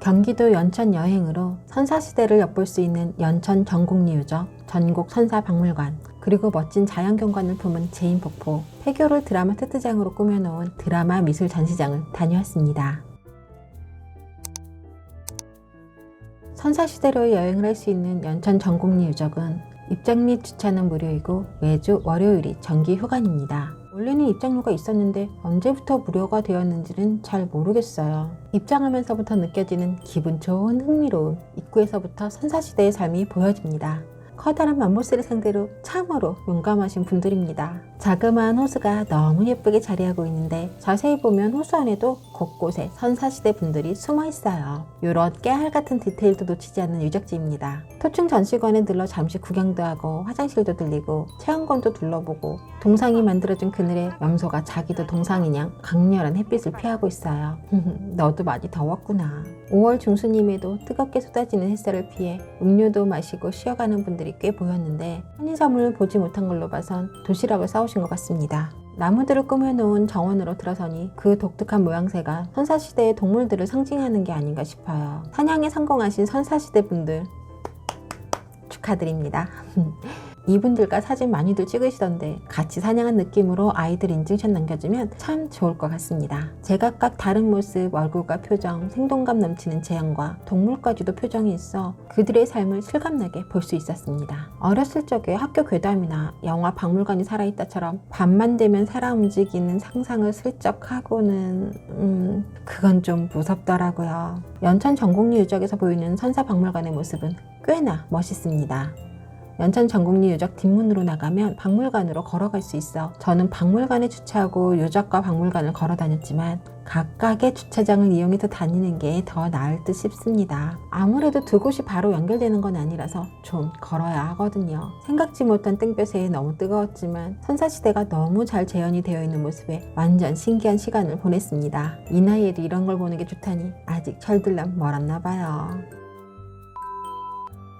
경기도 연천 여행으로 선사시대를 엿볼 수 있는 연천 전곡리 유적, 전곡 선사박물관, 그리고 멋진 자연경관을 품은 제인폭포, 폐교를 드라마 세트장으로 꾸며놓은 드라마 미술 전시장을 다녀왔습니다. 선사시대로 여행을 할 수 있는 연천 전곡리 유적은 입장 및 주차는 무료이고 매주 월요일이 정기 휴관입니다. 원래는 입장료가 있었는데 언제부터 무료가 되었는지는 잘 모르겠어요. 입장하면서부터 느껴지는 기분 좋은 흥미로움, 입구에서부터 선사시대의 삶이 보여집니다. 커다란 맘보스를 상대로 참으로 용감하신 분들입니다. 자그마한 호수가 너무 예쁘게 자리하고 있는데 자세히 보면 호수 안에도 곳곳에 선사시대 분들이 숨어 있어요. 이런 깨알 같은 디테일도 놓치지 않는 유적지입니다. 토충 전시관에 들러 잠시 구경도 하고 화장실도 들리고 체험관도 둘러보고 동상이 만들어준 그늘에 염소가 자기도 동상이냥 강렬한 햇빛을 피하고 있어요. 너도 많이 더웠구나. 5월 중순임에도 뜨겁게 쏟아지는 햇살을 피해 음료도 마시고 쉬어가는 분들이 꽤 보였는데 편의점을 보지 못한 걸로 봐선 도시락을 싸오신 것 같습니다. 나무들을 꾸며놓은 정원으로 들어서니 그 독특한 모양새가 선사시대의 동물들을 상징하는 게 아닌가 싶어요. 사냥에 성공하신 선사시대 분들 축하드립니다. 이분들과 사진 많이들 찍으시던데 같이 사냥한 느낌으로 아이들 인증샷 남겨주면 참 좋을 것 같습니다. 제각각 다른 모습, 얼굴과 표정, 생동감 넘치는 제형과 동물까지도 표정이 있어 그들의 삶을 실감나게 볼 수 있었습니다. 어렸을 적에 학교 괴담이나 영화 박물관이 살아있다처럼 밤만 되면 살아 움직이는 상상을 슬쩍 하고는 그건 좀 무섭더라고요. 연천 전곡리 유적에서 보이는 선사박물관의 모습은 꽤나 멋있습니다. 연천 전곡리 유적 뒷문으로 나가면 박물관으로 걸어갈 수 있어 저는 박물관에 주차하고 유적과 박물관을 걸어 다녔지만 각각의 주차장을 이용해서 다니는 게 더 나을 듯 싶습니다. 아무래도 두 곳이 바로 연결되는 건 아니라서 좀 걸어야 하거든요. 생각지 못한 땡볕에 너무 뜨거웠지만 선사시대가 너무 잘 재현이 되어 있는 모습에 완전 신기한 시간을 보냈습니다. 이 나이에도 이런 걸 보는 게 좋다니 아직 철들람 멀었나 봐요.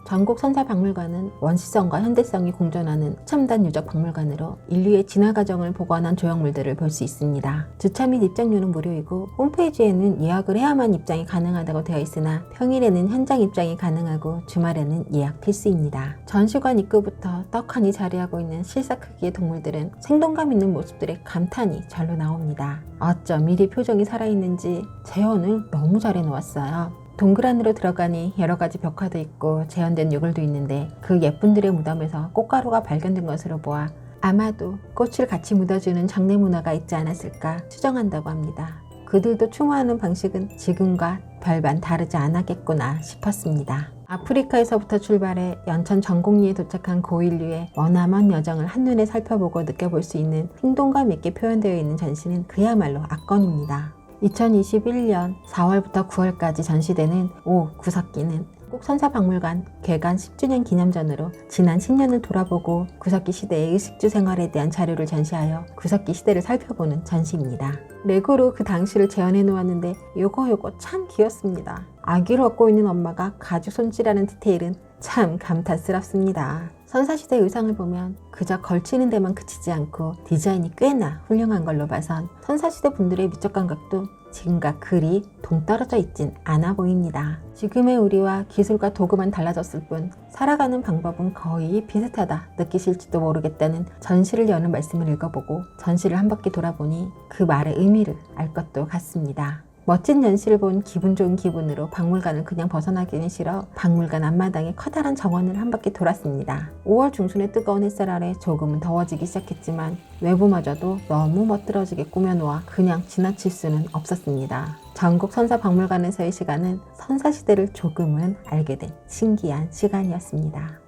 전곡 선사박물관은 원시성과 현대성이 공존하는 첨단 유적 박물관으로 인류의 진화 과정을 복원한 조형물들을 볼 수 있습니다. 주차 및 입장료는 무료이고 홈페이지에는 예약을 해야만 입장이 가능하다고 되어 있으나 평일에는 현장 입장이 가능하고 주말에는 예약 필수입니다. 전시관 입구부터 떡하니 자리하고 있는 실사 크기의 동물들은 생동감 있는 모습들에 감탄이 절로 나옵니다. 어쩜 이리 표정이 살아있는지 재현을 너무 잘 해놓았어요. 동굴 안으로 들어가니 여러가지 벽화도 있고 재현된 유골도 있는데 그 예쁜들의 무덤에서 꽃가루가 발견된 것으로 보아 아마도 꽃을 같이 묻어주는 장례 문화가 있지 않았을까 추정한다고 합니다. 그들도 추모하는 방식은 지금과 별반 다르지 않았겠구나 싶었습니다. 아프리카에서부터 출발해 연천 전곡리에 도착한 고인류의 머나먼 여정을 한눈에 살펴보고 느껴볼 수 있는 생동감 있게 표현되어 있는 전시는 그야말로 압권입니다. 2021년 4월부터 9월까지 전시되는 구석기는 꼭 선사박물관 개관 10주년 기념전으로 지난 10년을 돌아보고 구석기 시대의 의식주 생활에 대한 자료를 전시하여 구석기 시대를 살펴보는 전시입니다. 레고로 그 당시를 재현해 놓았는데 요거 참 귀엽습니다. 아기를 얻고 있는 엄마가 가죽 손질하는 디테일은 참 감탄스럽습니다. 선사시대 의상을 보면 그저 걸치는 데만 그치지 않고 디자인이 꽤나 훌륭한 걸로 봐선 선사시대 분들의 미적 감각도 지금과 그리 동떨어져 있진 않아 보입니다. 지금의 우리와 기술과 도구만 달라졌을 뿐 살아가는 방법은 거의 비슷하다 느끼실지도 모르겠다는 전시를 여는 말씀을 읽어보고 전시를 한 바퀴 돌아보니 그 말의 의미를 알 것도 같습니다. 멋진 전시를 본 기분 좋은 기분으로 박물관을 그냥 벗어나기는 싫어 박물관 앞마당에 커다란 정원을 한 바퀴 돌았습니다. 5월 중순의 뜨거운 햇살 아래 조금은 더워지기 시작했지만 외부마저도 너무 멋들어지게 꾸며놓아 그냥 지나칠 수는 없었습니다. 전곡 선사박물관에서의 시간은 선사시대를 조금은 알게 된 신기한 시간이었습니다.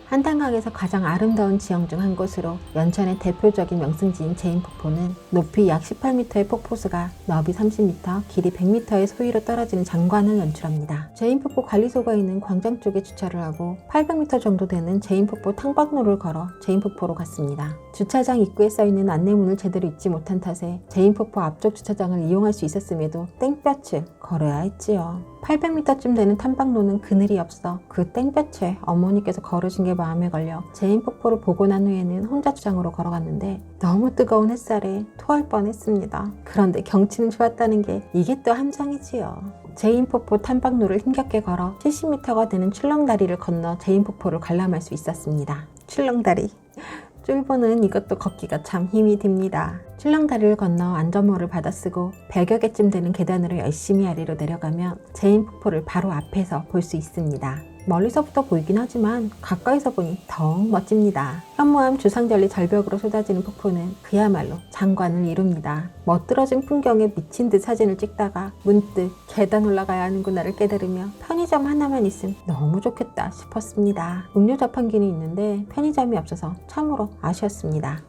한탄강에서 가장 아름다운 지형 중 한 곳으로 연천의 대표적인 명승지인 제인폭포는 높이 약 18m의 폭포수가 너비 30m, 길이 100m의 소위로 떨어지는 장관을 연출합니다. 제인폭포 관리소가 있는 광장 쪽에 주차를 하고 800m 정도 되는 제인폭포 탕방로를 걸어 제인폭포로 갔습니다. 주차장 입구에 써있는 안내문을 제대로 읽지 못한 탓에 제인폭포 앞쪽 주차장을 이용할 수 있었음에도 땡볕을 걸어야 했지요. 800m쯤 되는 탐방로는 그늘이 없어 그 땡볕에 어머니께서 걸으신 게 마음에 걸려 제인폭포를 보고 난 후에는 혼자 주장으로 걸어갔는데 너무 뜨거운 햇살에 토할 뻔했습니다. 그런데 경치는 좋았다는 게 이게 또 함정이지요. 제인폭포 탐방로를 힘겹게 걸어 70m가 되는 출렁다리를 건너 제인폭포를 관람할 수 있었습니다. 출렁다리. 쫄보는 이것도 걷기가 참 힘이 듭니다. 출렁다리를 건너 안전모를 받아쓰고 100여 개쯤 되는 계단으로 열심히 아래로 내려가면 제인폭포를 바로 앞에서 볼 수 있습니다. 멀리서부터 보이긴 하지만 가까이서 보니 더욱 멋집니다. 현무암 주상절리 절벽으로 쏟아지는 폭포는 그야말로 장관을 이룹니다. 멋들어진 풍경에 미친 듯 사진을 찍다가 문득 계단 올라가야 하는구나를 깨달으며 편의점 하나만 있으면 너무 좋겠다 싶었습니다. 음료 자판기는 있는데 편의점이 없어서 참으로 아쉬웠습니다.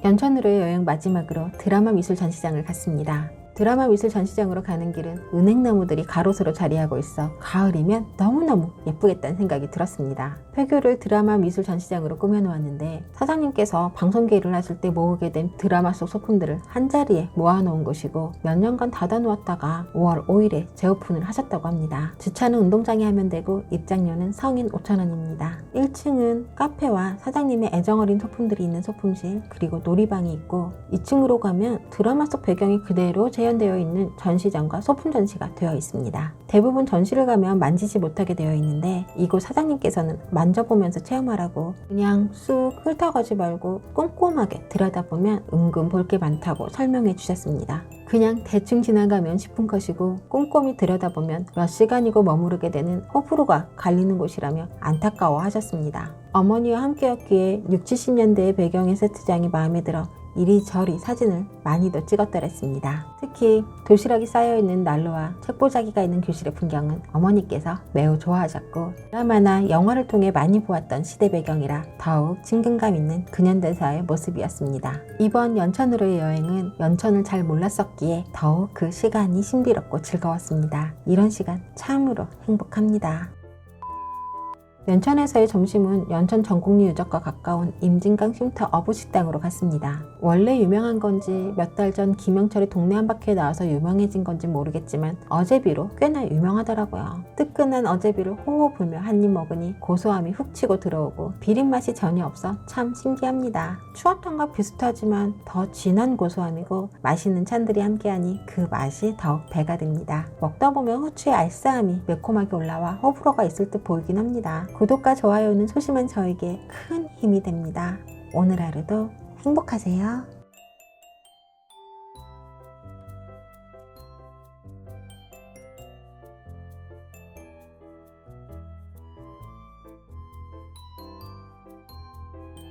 연천으로의 여행 마지막으로 드라마 미술 전시장을 갔습니다. 드라마 미술 전시장으로 가는 길은 은행나무들이 가로수로 자리하고 있어 가을이면 너무너무 예쁘겠다는 생각이 들었습니다. 폐교를 드라마 미술 전시장으로 꾸며놓았는데 사장님께서 방송계를 하실 때 모으게 된 드라마 속 소품들을 한자리에 모아놓은 곳이고 몇 년간 닫아놓았다가 5월 5일에 재오픈을 하셨다고 합니다. 주차는 운동장에 하면 되고 입장료는 성인 5,000원입니다. 1층은 카페와 사장님의 애정어린 소품들이 있는 소품실 그리고 놀이방이 있고 2층으로 가면 드라마 속 배경이 그대로 재현되어 있는 전시장과 소품 전시가 되어 있습니다. 대부분 전시를 가면 만지지 못하게 되어 있는데 이곳 사장님께서는 만져보면서 체험하라고 그냥 쑥 훑어가지 말고 꼼꼼하게 들여다보면 은근 볼 게 많다고 설명해 주셨습니다. 그냥 대충 지나가면 싶은 것이고 꼼꼼히 들여다보면 몇 시간이고 머무르게 되는 호불호가 갈리는 곳이라며 안타까워 하셨습니다. 어머니와 함께였기에 60, 70년대의 배경의 세트장이 마음에 들어 이리저리 사진을 많이도 찍었더랬습니다. 특히 도시락이 쌓여있는 난로와 책보자기가 있는 교실의 풍경은 어머니께서 매우 좋아하셨고 드라마나 영화를 통해 많이 보았던 시대 배경이라 더욱 친근감 있는 근현대사의 모습이었습니다. 이번 연천으로의 여행은 연천을 잘 몰랐었기에 더욱 그 시간이 신비롭고 즐거웠습니다. 이런 시간 참으로 행복합니다. 연천에서의 점심은 연천 전곡리 유적과 가까운 임진강 쉼터 어부식당으로 갔습니다. 원래 유명한 건지 몇 달 전 김영철이 동네 한 바퀴에 나와서 유명해진 건지 모르겠지만 어제비로 꽤나 유명하더라고요. 뜨끈한 어제비를 호호 불며 한 입 먹으니 고소함이 훅 치고 들어오고 비린 맛이 전혀 없어 참 신기합니다. 추어탕과 비슷하지만 더 진한 고소함이고 맛있는 찬들이 함께하니 그 맛이 더욱 배가 됩니다. 먹다 보면 후추의 알싸함이 매콤하게 올라와 호불호가 있을 듯 보이긴 합니다. 구독과 좋아요는 소심한 저에게 큰 힘이 됩니다. 오늘 하루도 행복하세요.